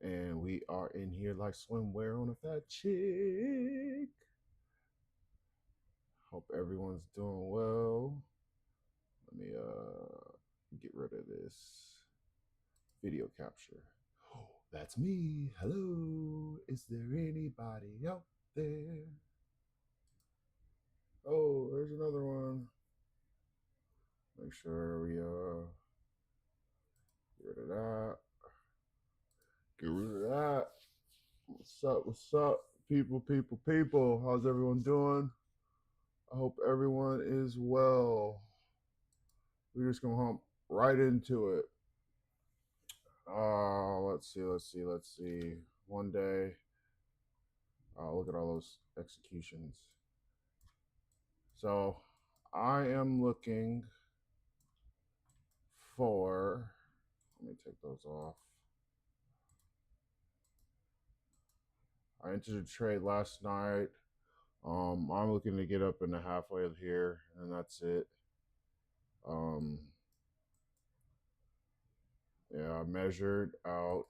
And we are in here like swimwear on a fat chick. Hope everyone's doing well. Let me get rid of this video capture. Oh, that's me. Hello. Is there anybody out there? Oh, there's another one. Make sure we get rid of that. Get rid of that. What's up? What's up? People. How's everyone doing? I hope everyone is well. We're just gonna hump right into it. Let's see. One day. Look at all those executions. So I am looking for, let me take those off. I entered a trade last night. I'm looking to get up in the halfway of here, and that's it. Yeah, I measured out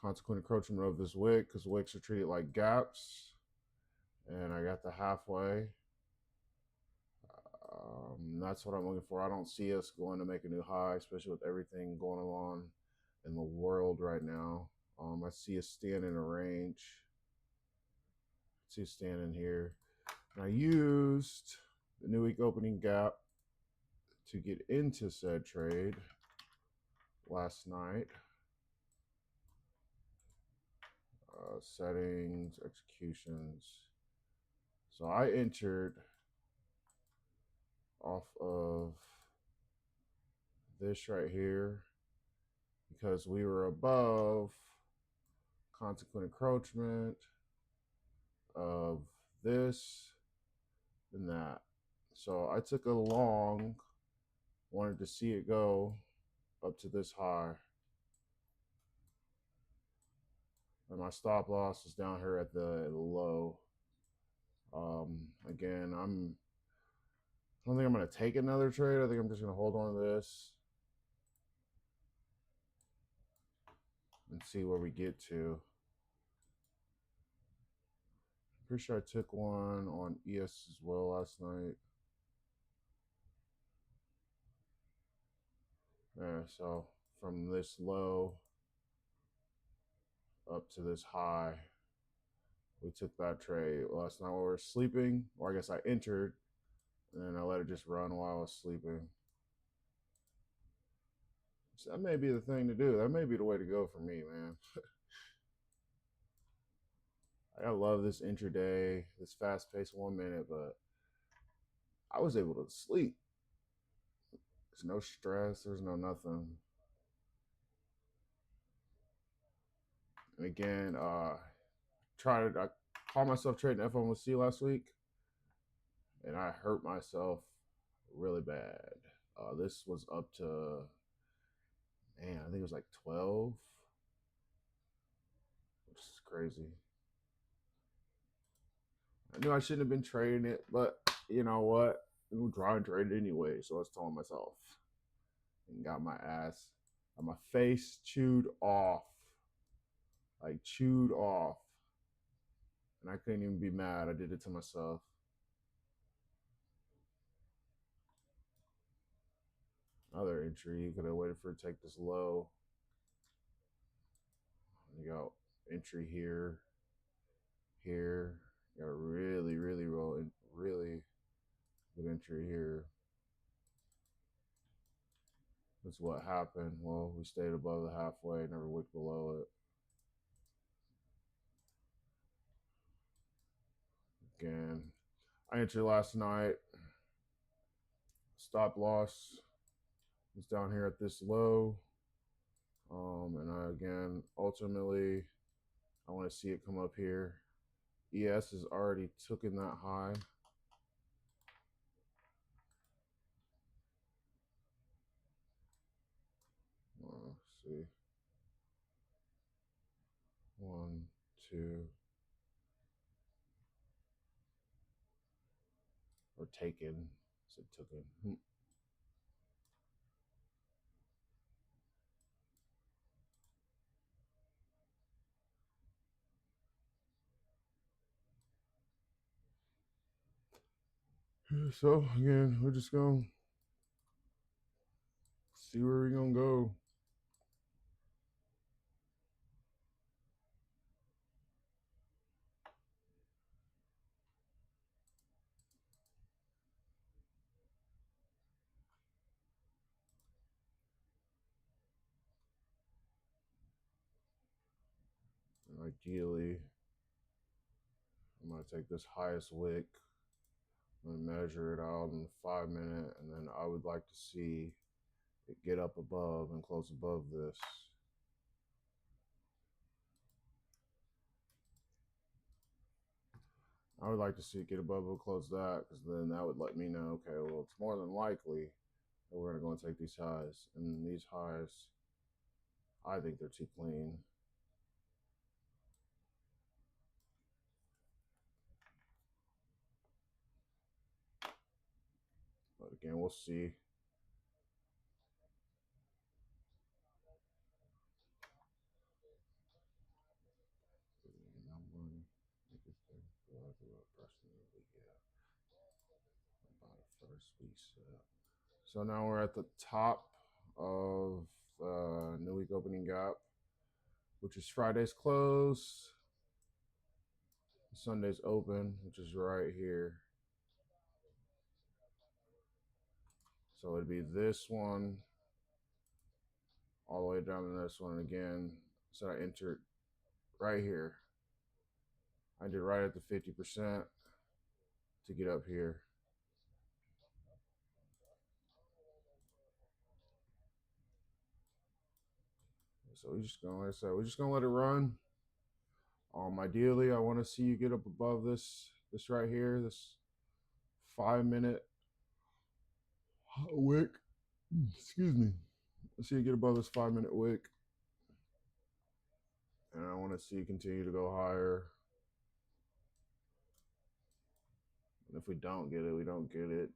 consequent encroachment of this wick because wicks are treated like gaps, and I got the halfway. That's what I'm looking for. I don't see us going to make a new high, especially with everything going on in the world right now. I see us stand in a range. I see us standing here. And I used the new week opening gap to get into said trade last night. Settings, executions. So I entered off of this right here because we were above consequent encroachment of this and that. So I took a long, wanted to see it go up to this high. And my stop loss is down here at the low. Again, I don't think I'm going to take another trade. I think I'm just going to hold on to this and see where we get to. Pretty sure I took one on ES as well last night. Yeah, so from this low up to this high, we took that trade last night while we were sleeping, or I guess I entered and then I let it just run while I was sleeping. So that may be the thing to do. That may be the way to go for me, man. I love this intraday, this fast paced 1 minute, but I was able to sleep. There's no stress, there's no nothing. And again, I caught myself trading FOMC last week, and I hurt myself really bad. This was up to, man, I think it was like 12, which is crazy. I knew I shouldn't have been trading it, but you know what? I'm going to try and trade it anyway, so I was telling myself. And got my face chewed off. Like chewed off. And I couldn't even be mad. I did it to myself. Another entry. You could have waited for it to take this low. You got entry here. Here. You got a really good entry here. That's what happened. Well, we stayed above the halfway, never wicked below it. Again, I entered last night. Stop loss is down here at this low. And ultimately, I want to see it come up here. ES is already taken that high. Let's see. 1, 2. Or taken. I said taken. So again, we're just gonna see where we're gonna go. And ideally, I'm gonna take this highest wick. I'm gonna measure it out in 5 minutes, and then I would like to see it get up above and close above this. I would like to see it get above and close that, because then that would let me know, okay, well, it's more than likely that we're gonna go and take these highs. And these highs, I think they're too clean. But again, we'll see. So now we're at the top of new week opening gap, which is Friday's close, Sunday's open, which is right here. So it'd be this one all the way down to this one again. So I entered right here. I did right at the 50% to get up here. So we're just gonna, like I said, we're just gonna let it run. Ideally, I want to see you get up above this right here, this 5 minute wick. Excuse me. Let's see you get above this 5 minute wick, and I want to see you continue to go higher. And if we don't get it, we don't get it.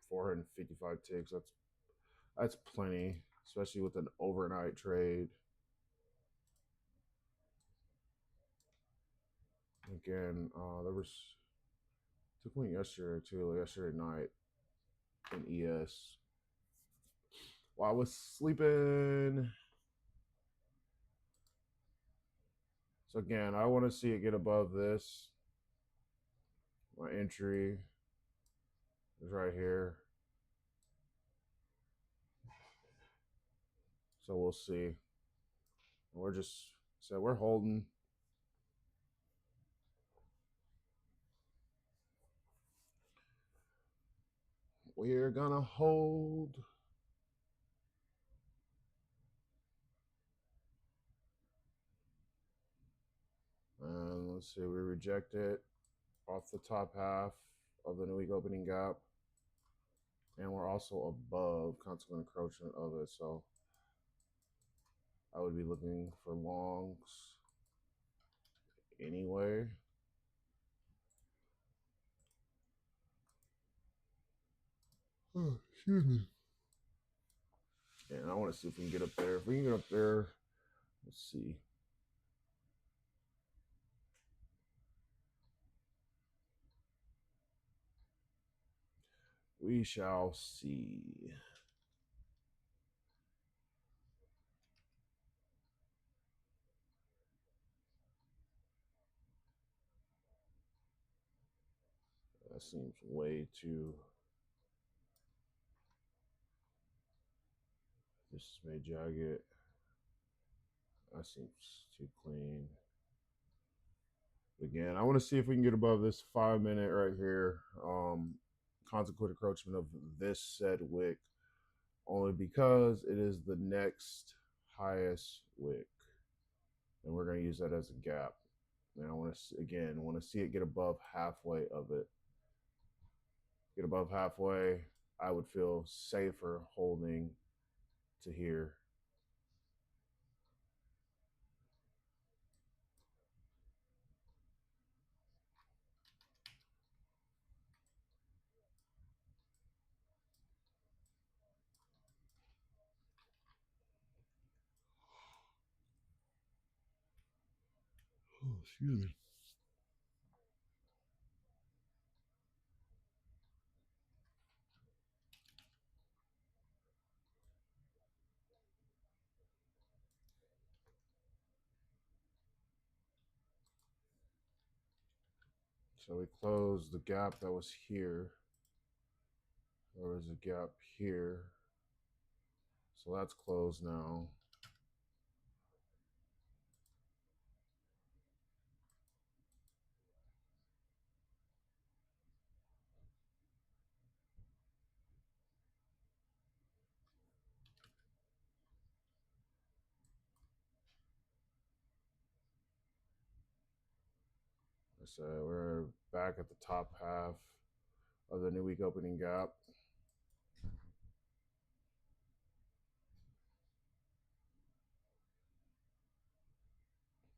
455 ticks. That's plenty, especially with an overnight trade. Again, there was took one yesterday too, yesterday night in ES. While I was sleeping. So again, I want to see it get above this. My entry is right here. So we'll see. We're just so we're holding. We're gonna hold. And let's see, we reject it off the top half of the new week opening gap. And we're also above consequent encroachment of it. So I would be looking for longs anyway. Oh, excuse me. And I want to see if we can get up there. If we can get up there, let's see. We shall see. That seems way too. This may jag it. That seems too clean. Again, I want to see if we can get above this 5 minute right here. Consequent encroachment of this said wick, only because it is the next highest wick, and we're going to use that as a gap. And I want to see it get above halfway of it. Get above halfway, I would feel safer holding to here. Oh, excuse me. So we closed the gap that was here. There was a gap here. So that's closed now. I said we're back at the top half of the new week opening gap.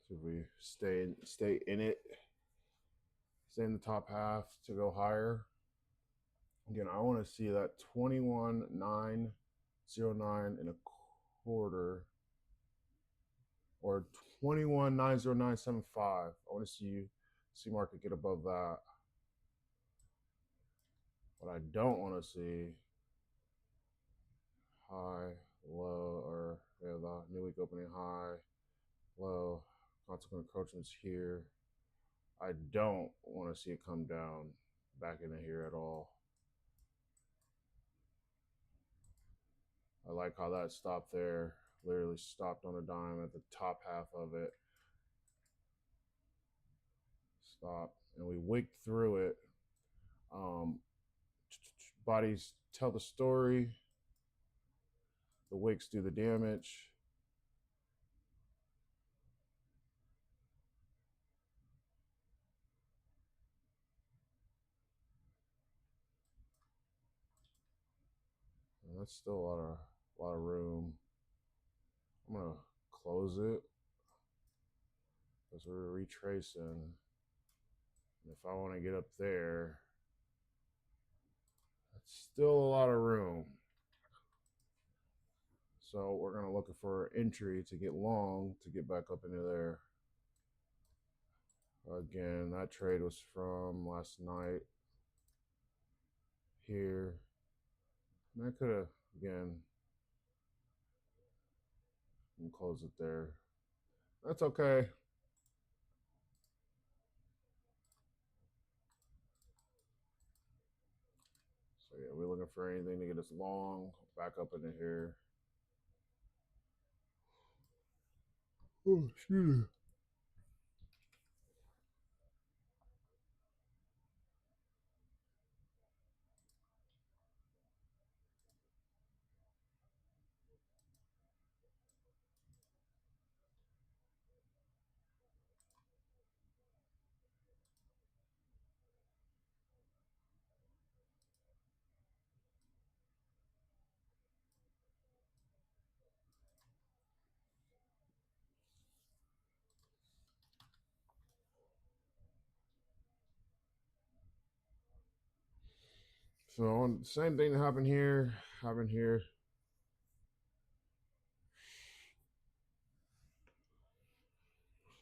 So if we stay in it, stay in the top half to go higher. Again, I want to see that 21,909 and a quarter or 21,909.75. I want to see market get above that. What I don't want to see, high, low, or yeah, the new week opening high, low, consequent encroachments here. I don't want to see it come down back into here at all. I like how that stopped there. Literally stopped on a dime at the top half of it. Stop. And we wicked through it. Bodies tell the story. The wicks do the damage. And that's still a lot of room. I'm gonna close it because we're retracing. And if I want to get up there, that's still a lot of room. So we're gonna look for entry to get long to get back up into there. Again, that trade was from last night here. And I could have, again, and close it there. That's okay. So yeah, we're looking for anything to get us long, back up into here. Oh, excuse me. So same thing that happened here,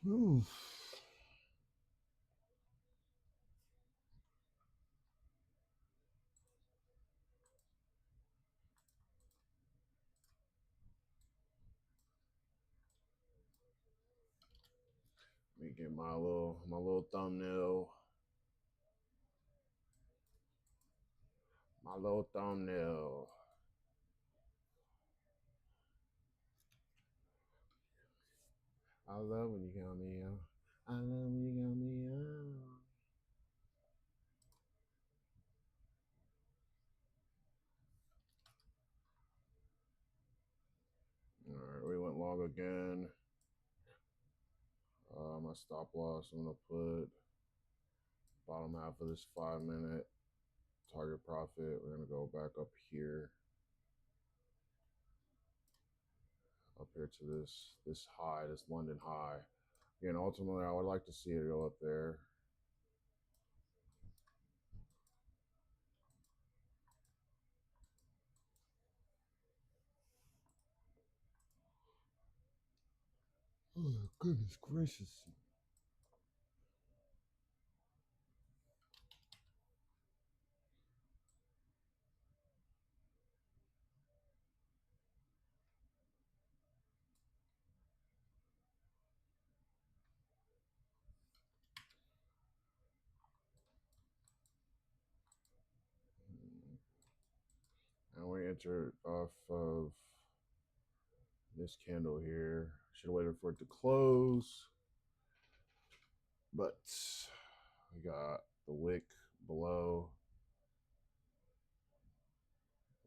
Ooh. Let me get my little thumbnail. My little thumbnail. I love when you count me out. I love when you count me out. All right, we went long again. My stop loss, I'm gonna put bottom half of this 5-minute target profit. We're gonna go back up here to this high, this London high. Again, ultimately, I would like to see it go up there. Oh, goodness gracious. entered off of this candle here. Should have waited for it to close, but we got the wick below.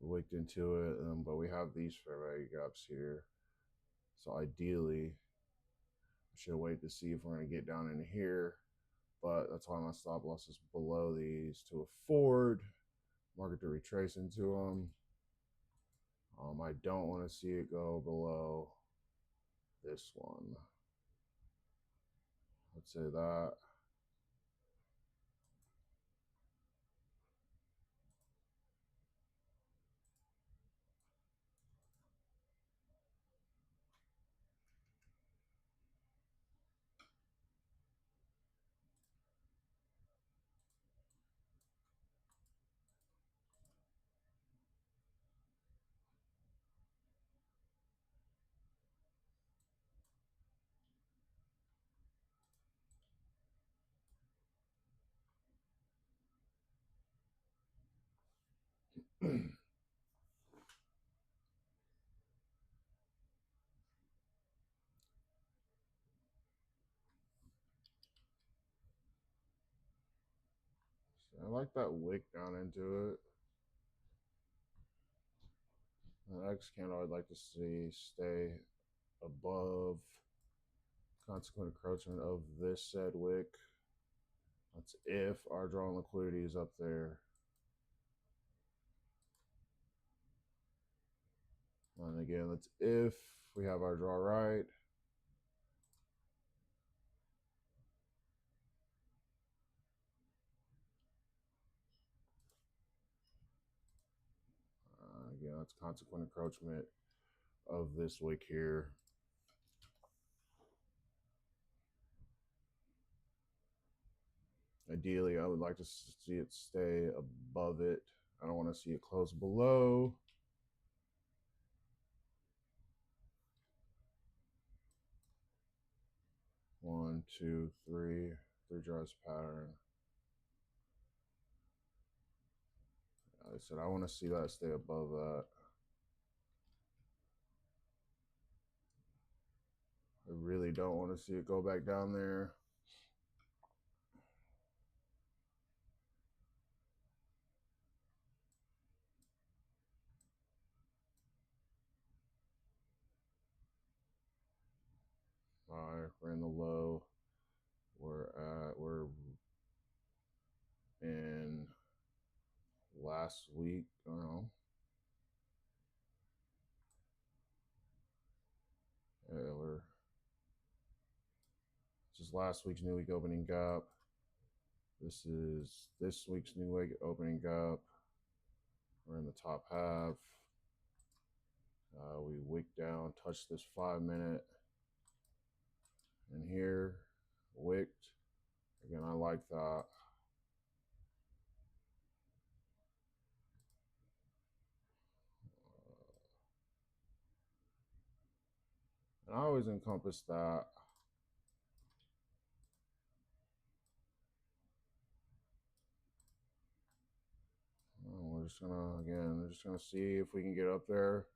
We wicked into it, but we have these fair value gaps here. So ideally, we should wait to see if we're going to get down in here, but that's why my stop loss is below these to afford market to retrace into them. I don't want to see it go below this one. Let's say that. I like that wick down into it. The next candle I'd like to see stay above consequent encroachment of this said wick. That's if our drawn liquidity is up there. And again, that's if we have our draw right. Again, that's consequent encroachment of this wick here. Ideally, I would like to see it stay above it. I don't want to see it close below. One, two, three draws pattern. Like I said, I want to see that stay above that. I really don't want to see it go back down there. We're in the low. We're in last week. I don't know. Yeah, this is last week's new week opening gap. This is this week's new week opening gap. We're in the top half. We wicked down, touched this 5-minute, and here wicked. Again, I like that. And I always encompass that. We're just gonna see if we can get up there.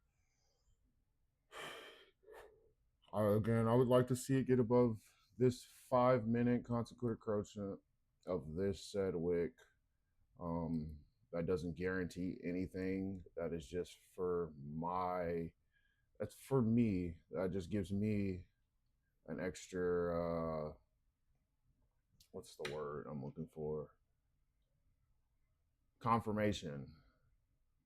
Again, I would like to see it get above this 5-minute consequent encroachment of this said wick. That doesn't guarantee anything. That is just that's for me. That just gives me an extra, what's the word I'm looking for? Confirmation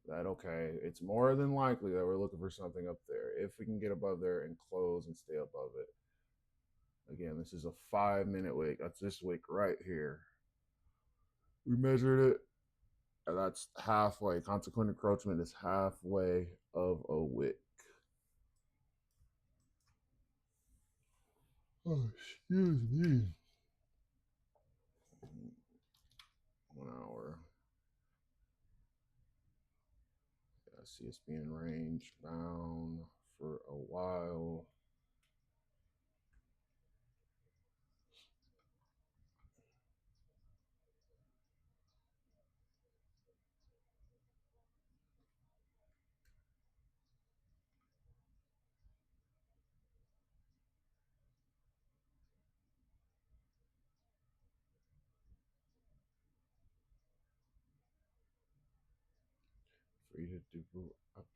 that, okay, it's more than likely that we're looking for something up there. If we can get above there and close and stay above it. Again, this is a 5-minute wick. That's this wick right here. We measured it, and that's halfway. Consequent encroachment is halfway of a wick. Oh, excuse me. 1 hour. I see us being range bound for a while.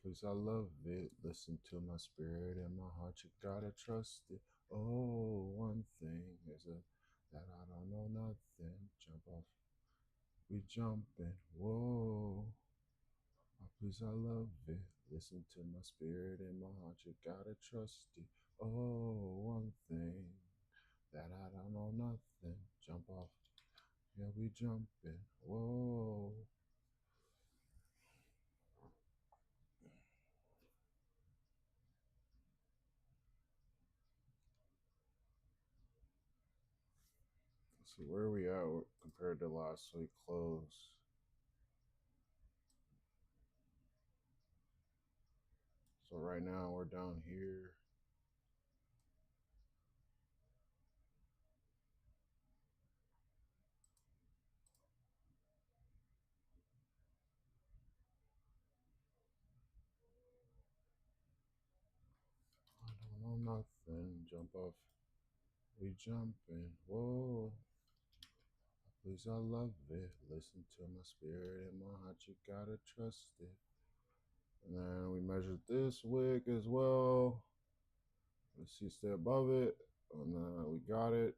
Please, I love it. Listen to my spirit and my heart. You gotta trust it. Oh, one thing is that I don't know nothing. Jump off. We jumping. Whoa. Please, I love it. Listen to my spirit and my heart. You gotta trust it. Oh, one thing that I don't know nothing. Jump off. Yeah, we jumping. Whoa. Let's see, where are we at compared to last week close? So right now we're down here. I don't know nothing. Jump off. We jumping. Whoa. Please, I love it. Listen to my spirit and my heart. You gotta trust it. And then we measured this wick as well. Let's see, stay above it. And then we got it.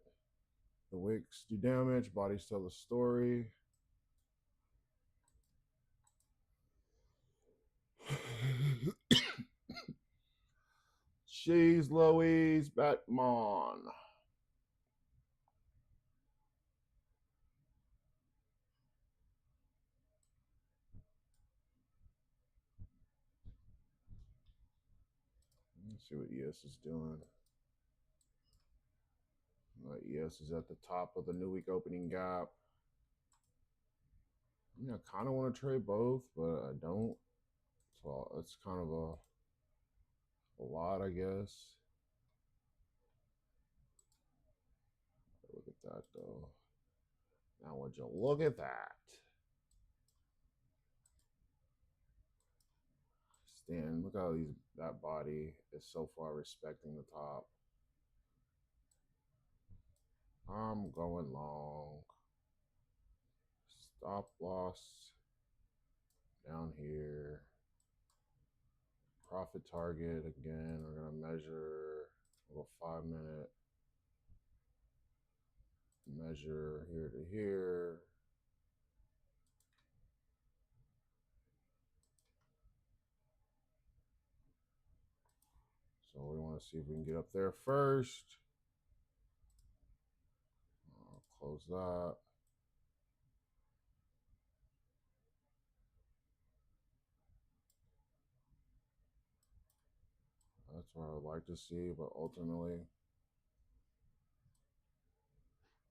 The wicks do damage. Bodies tell the story. She's Louise Batman. Let's see what ES is doing. ES is at the top of the new week opening gap. I kind of want to trade both, but I don't. So it's kind of a lot, I guess. Look at that, though. Now, would you look at that? Stan, look how that body is so far respecting the top. I'm going long. Stop loss down here. Profit target again. We're going to measure a little 5-minute. Measure here to here. So we want to see if we can get up there first. I'll close that. That's what I would like to see, but ultimately,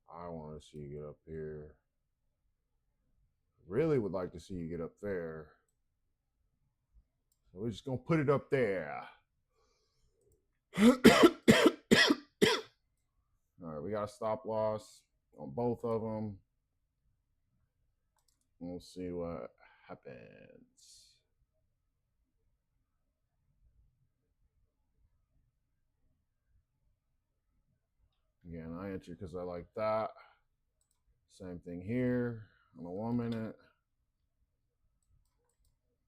I want to see you get up here. Really would like to see you get up there. So we're just going to put it up there. All right, we got a stop loss on both of them. We'll see what happens. Again, I enter because I like that. Same thing here on a 1 minute.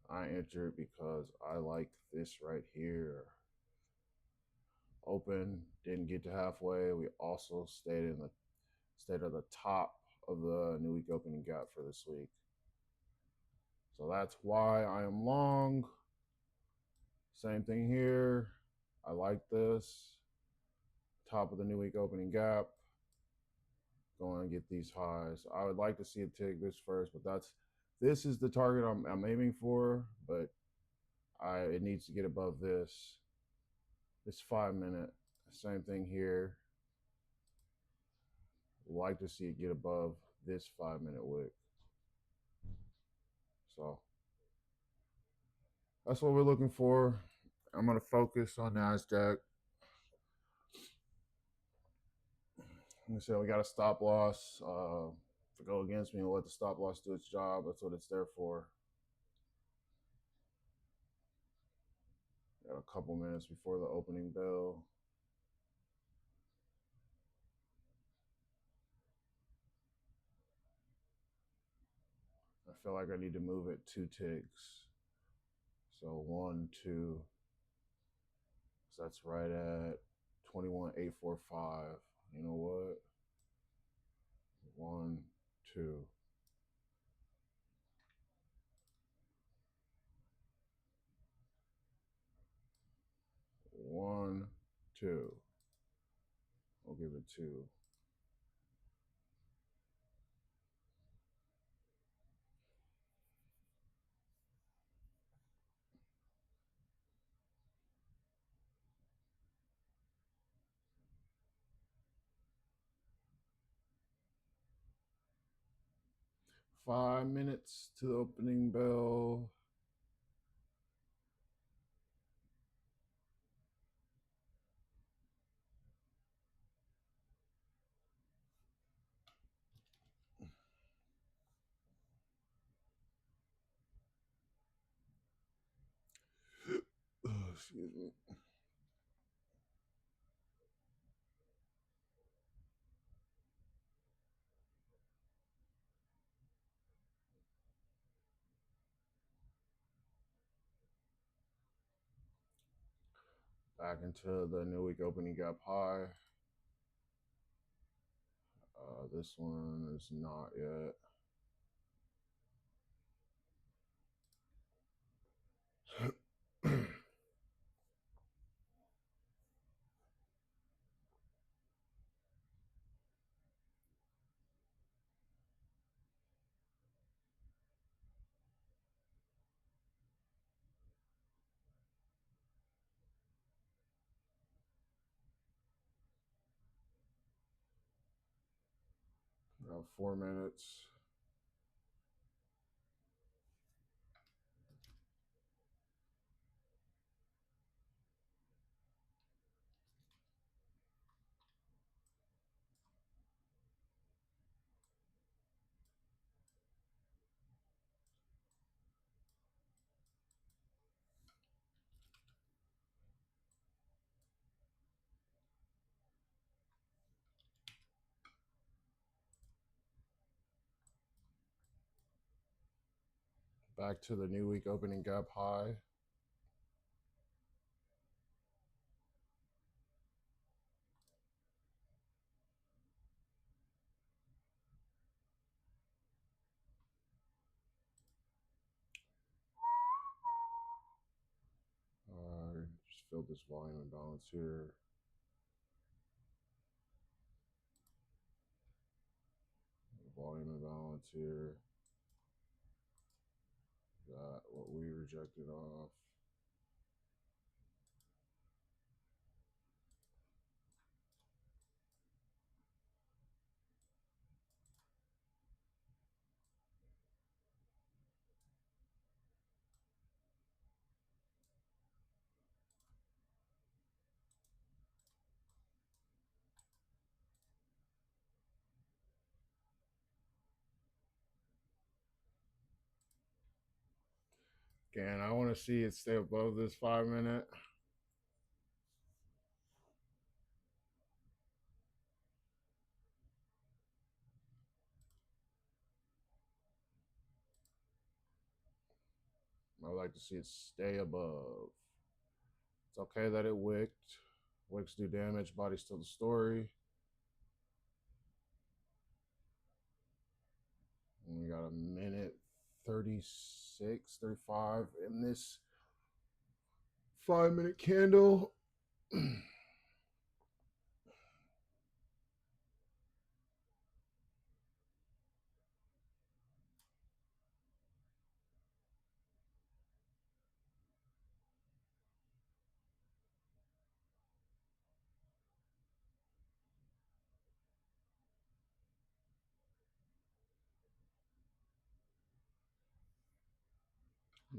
I entered because I like this right here. Open, didn't get to halfway. We also stayed at the top of the new week opening gap for this week. So that's why I am long. Same thing here. I like this. Top of the new week opening gap. Going to get these highs. I would like to see it take this first, but this is the target I'm aiming for, but it needs to get above this 5 minute. Same thing here. Like to see it get above this 5 minute wick. So that's what we're looking for. I'm going to focus on NASDAQ. Like I said, we got a stop loss. To go against me and let the stop loss do its job. That's what it's there for. Got a couple minutes before the opening bell. I feel like I need to move it 2 ticks. So 1, 2. So that's right at 21,845. You know what? 1, 2. 1, 2. We'll give it 2. 5 minutes to the opening bell. Excuse me. Back into the new week opening gap high. This one is not yet. About 4 minutes. Back to the new week opening gap high. Just fill this volume imbalance here. Volume imbalance here. That what we rejected off. Again, I want to see it stay above this 5 minute. I like to see it stay above. It's okay that it wicked. Wicks do damage, body's still the story. And we got a minute 36, 35 in this 5 minute candle.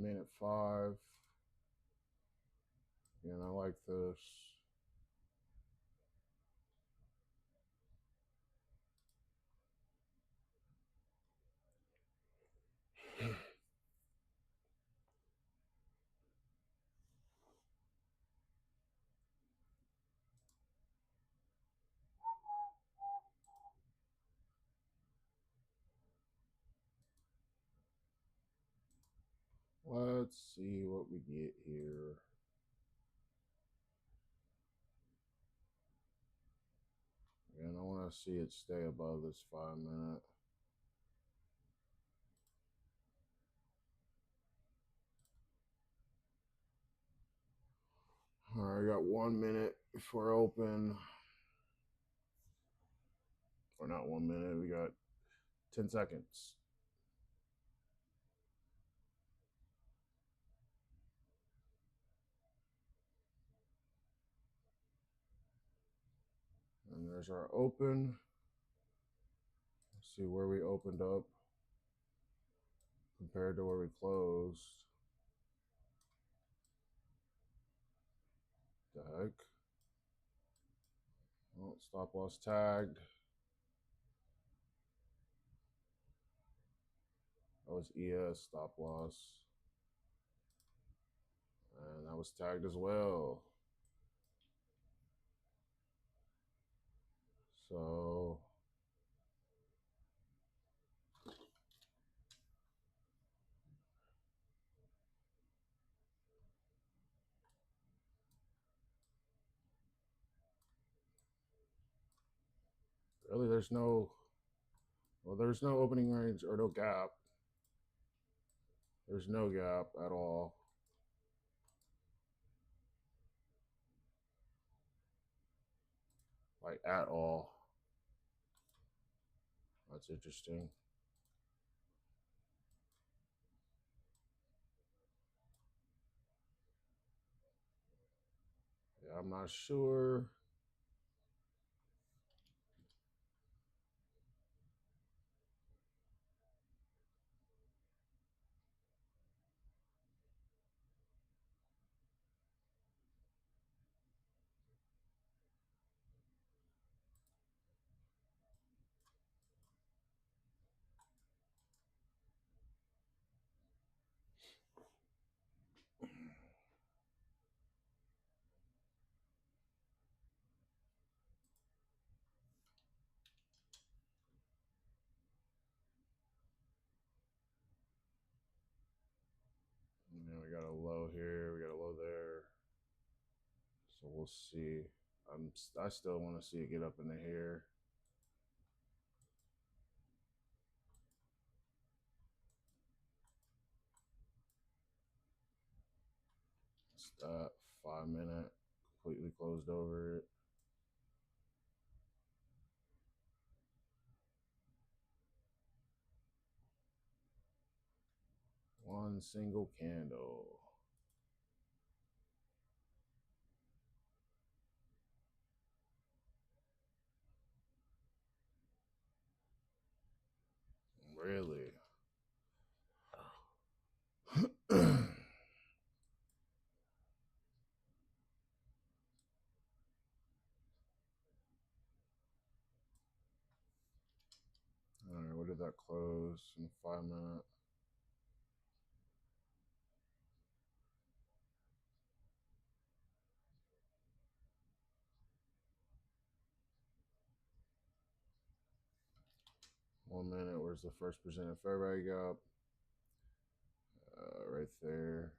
Minute 5. And I like this. Let's see what we get here. And I want to see it stay above this 5-minute. All right, I got 1 minute before open. Or not 1 minute, we got 10 seconds. And there's our open. Let's see where we opened up compared to where we closed. The heck? Oh, stop loss tagged. That was ES stop loss. And that was tagged as well. So really there's no opening range or no gap. There's no gap at all. Like at all. That's interesting. Yeah, I'm not sure. You know, we got a low here, we got a low there. So we'll see. I still want to see it get up into here. It's that 5-minute completely closed over it. One single candle. Really? All right, what did that close in 5-minute? One minute, where's the first percent of fair value gap? Right there.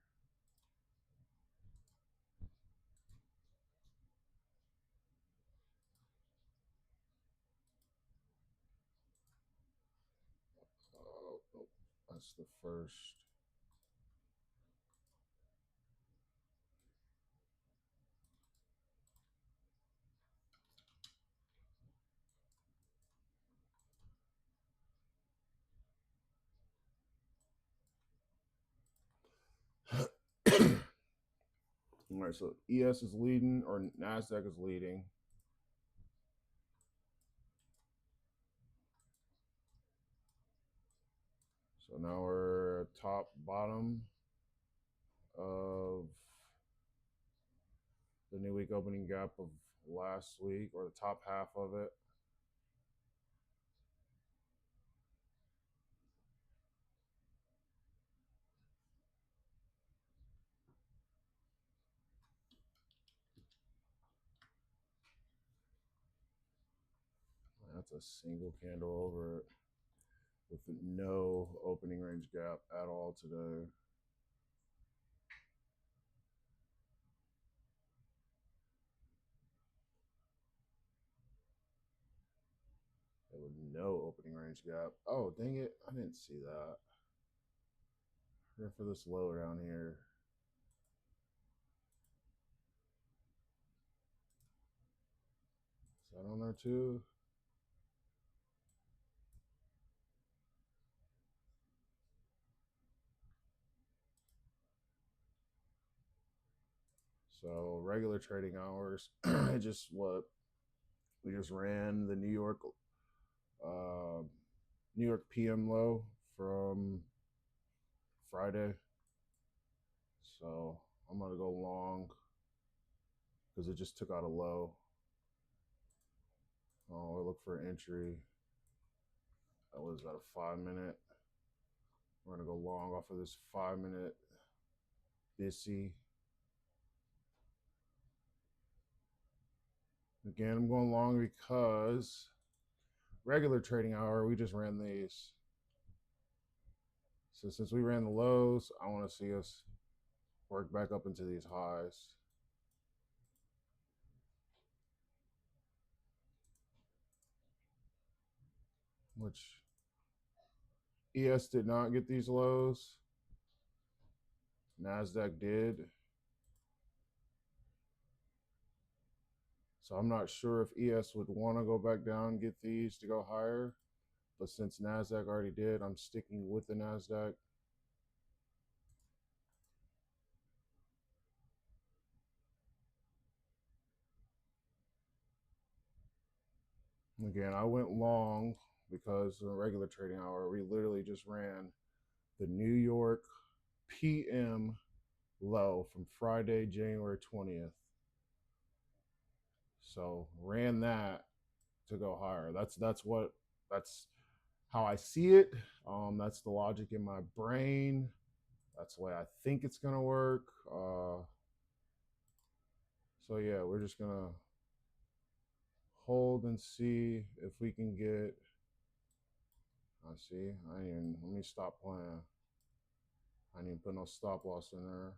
Nope, that's the first. All right, so ES is leading, or NASDAQ is leading. So now we're top bottom of the new week opening gap of last week, or the top half of it. That's a single candle over it with no opening range gap at all today. with no opening range gap. Oh, dang it. I didn't see that. Here for this low down here. Is that on there too? So regular trading hours, just what we just ran the uh, New York PM low from Friday. So I'm gonna go long because it just took out a low. Oh, we'll look for entry. That was at a 5 minute. We're gonna go long off of this 5 minute BISI. Again, I'm going long because regular trading hour, we just ran these. So since we ran the lows, I want to see us work back up into these highs. Which ES did not get these lows. NASDAQ did. So I'm not sure if ES would want to go back down and get these to go higher. But since NASDAQ already did, I'm sticking with the NASDAQ. Again, I went long because in a regular trading hour, we literally just ran the New York PM low from Friday, January 20th. So ran that to go higher. That's how I see it. That's the logic in my brain. That's the way I think it's gonna work. So yeah, we're just gonna hold and see if we can get. I see. Let me stop playing. I didn't put no stop loss in there.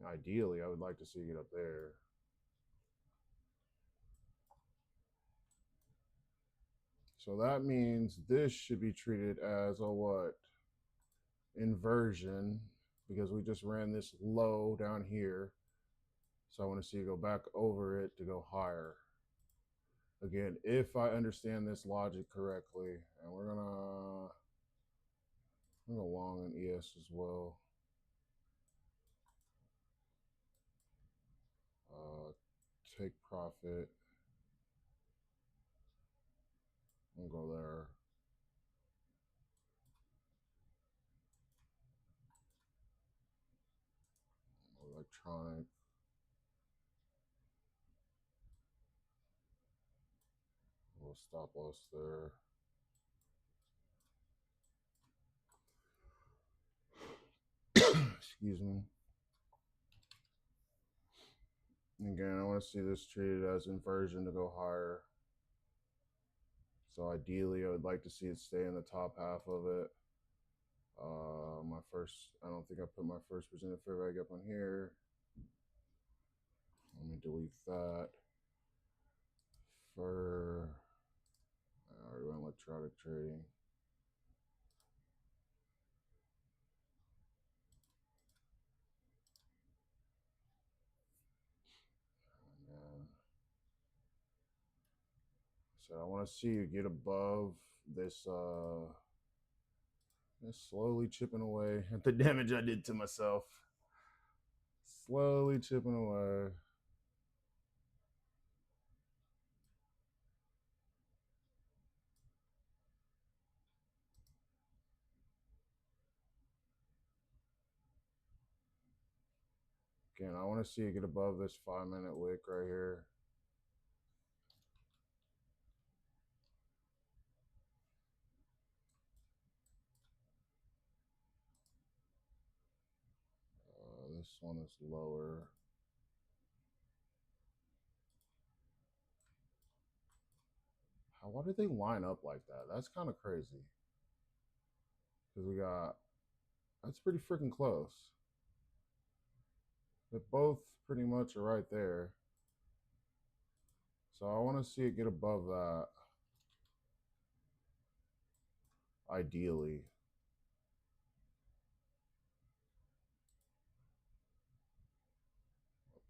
Ideally, I would like to see it up there. So that means this should be treated as a what? Inversion, because we just ran this low down here. So I want to see it go back over it to go higher. Again, if I understand this logic correctly, and we're gonna go long in ES as well. Take profit. We'll go there. Electronic. We'll stop loss there. Excuse me. Again, I want to see this treated as inversion to go higher. So ideally, I would like to see it stay in the top half of it. I don't think I put my first presented fair value up on here. Let me delete that. For I already went electronic trading. So I want to see you get above this. Just slowly chipping away at the damage I did to myself. Slowly chipping away. Again, I want to see you get above this 5 minute wick right here. This one is lower. Why did they line up like that? That's kind of crazy. Because that's pretty freaking close. They both pretty much are right there. So I want to see it get above that, ideally.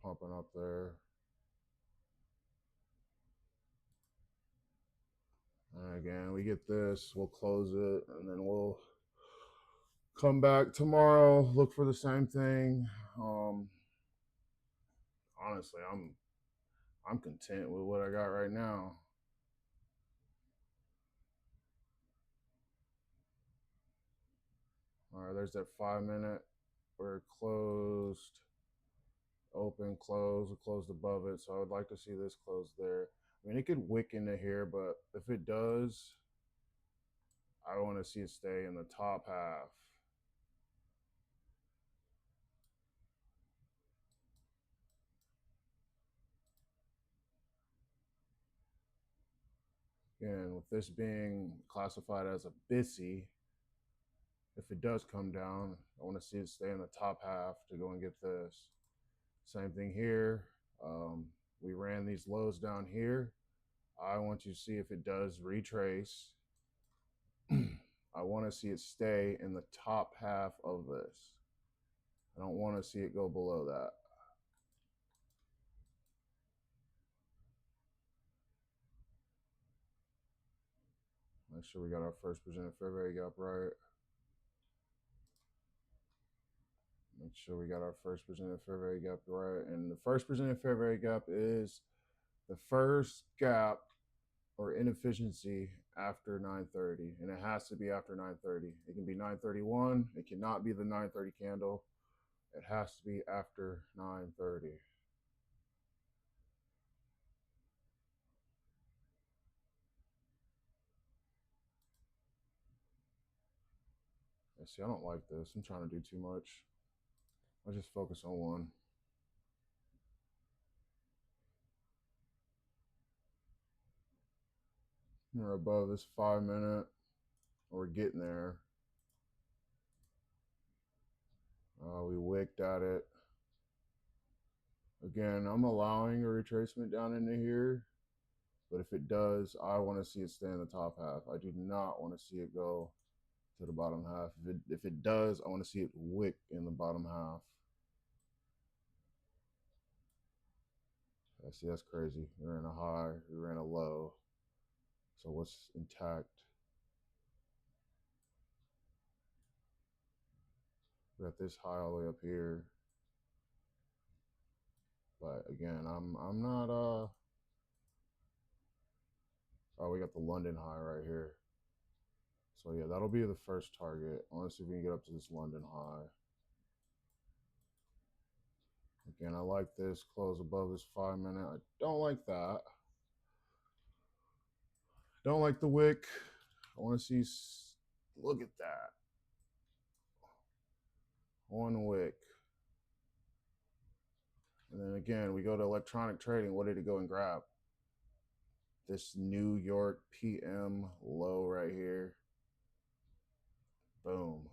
Pumping up there. And again, we get this, we'll close it, and then we'll come back tomorrow, look for the same thing. Honestly, I'm content with what I got right now. All right, there's that 5 minute where it closed, open, close, it closed above it. So I would like to see this close there. I mean, it could wick into here, but if it does, I want to see it stay in the top half. And with this being classified as a BISI, if it does come down, I want to see it stay in the top half to go and get this. Same thing here. We ran these lows down here. I want you to see if it does retrace. I want to see it stay in the top half of this. I don't want to see it go below that. Make sure we got our first presented fair value gap right. Make sure we got our first presented fair value gap right. And the first presented fair value gap is the first gap or inefficiency after 9:30, and it has to be after 9:30. It can be 9:31. It cannot be the 9:30 candle. It has to be after 9:30. See, I don't like this. I'm trying to do too much. I'll just focus on one. We're above this 5 minute. We're getting there. We wicked at it. Again, I'm allowing a retracement down into here, but if it does, I want to see it stay in the top half. I do not want to see it go to the bottom half. If it does, I want to see it wick in the bottom half. See, that's crazy. We ran a high, we ran a low. So what's intact? We got this high all the way up here. But again, I'm not oh, we got the London high right here. So yeah, that'll be the first target. I want to see if we can get up to this London high. Again, I like this close above this 5 minute. I don't like that. Don't like the wick. I want to see, look at that. One wick. And then again, we go to electronic trading. What did it go and grab? This New York PM low right here. Boom.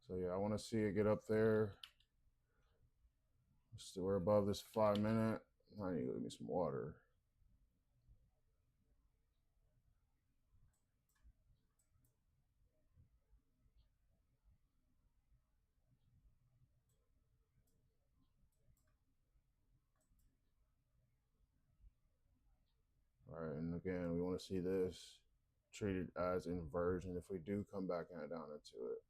So yeah, I want to see it get up there. So we're above this 5 minute. I need to give me some water. All right, and again, we want to see this treated as inversion if we do come back down into it.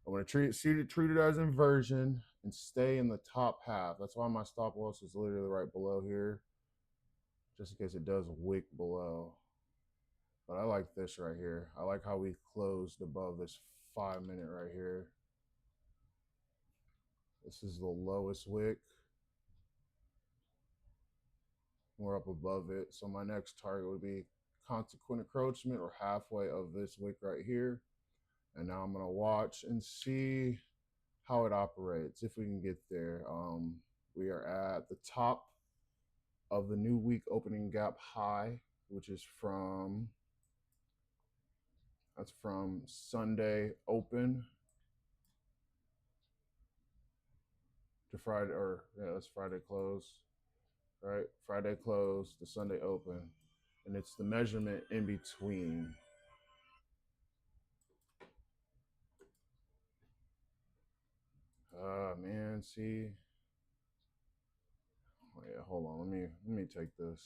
I want to treat it as inversion and stay in the top half. That's why my stop loss is literally right below here, just in case it does wick below. But I like this right here. I like how we closed above this 5 minute right here. This is the lowest wick. We're up above it. So my next target would be consequent encroachment or halfway of this wick right here. And now I'm going to watch and see how it operates, if we can get there. We are at the top of the new week opening gap high, which is that's from Sunday open to Friday, or yeah, that's Friday close, right? Friday close, the Sunday open, and it's the measurement in between. Man, see. Oh, yeah, hold on. Let me take this.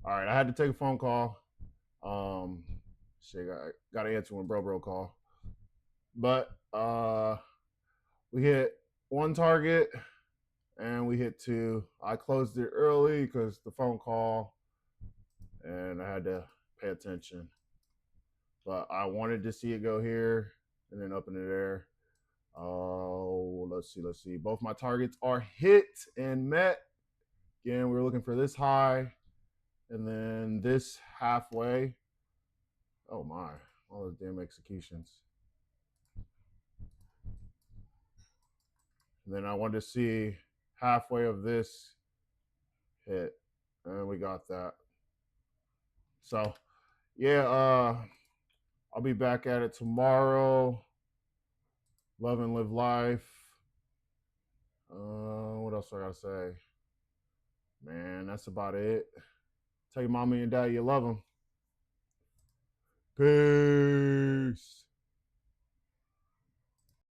All right, I had to take a phone call. Shit, got to answer when bro call. But we hit one target and we hit two. I closed it early because the phone call, and I had to pay attention. But I wanted to see it go here and then up in the air. Oh, let's see. Both my targets are hit and met. Again, we were looking for this high and then this halfway. Oh my, all those damn executions. And then I wanted to see halfway of this hit, and we got that. So yeah, I'll be back at it tomorrow. Love and live life. What else I gotta say? Man, that's about it. Tell your mommy and daddy you love them. Peace.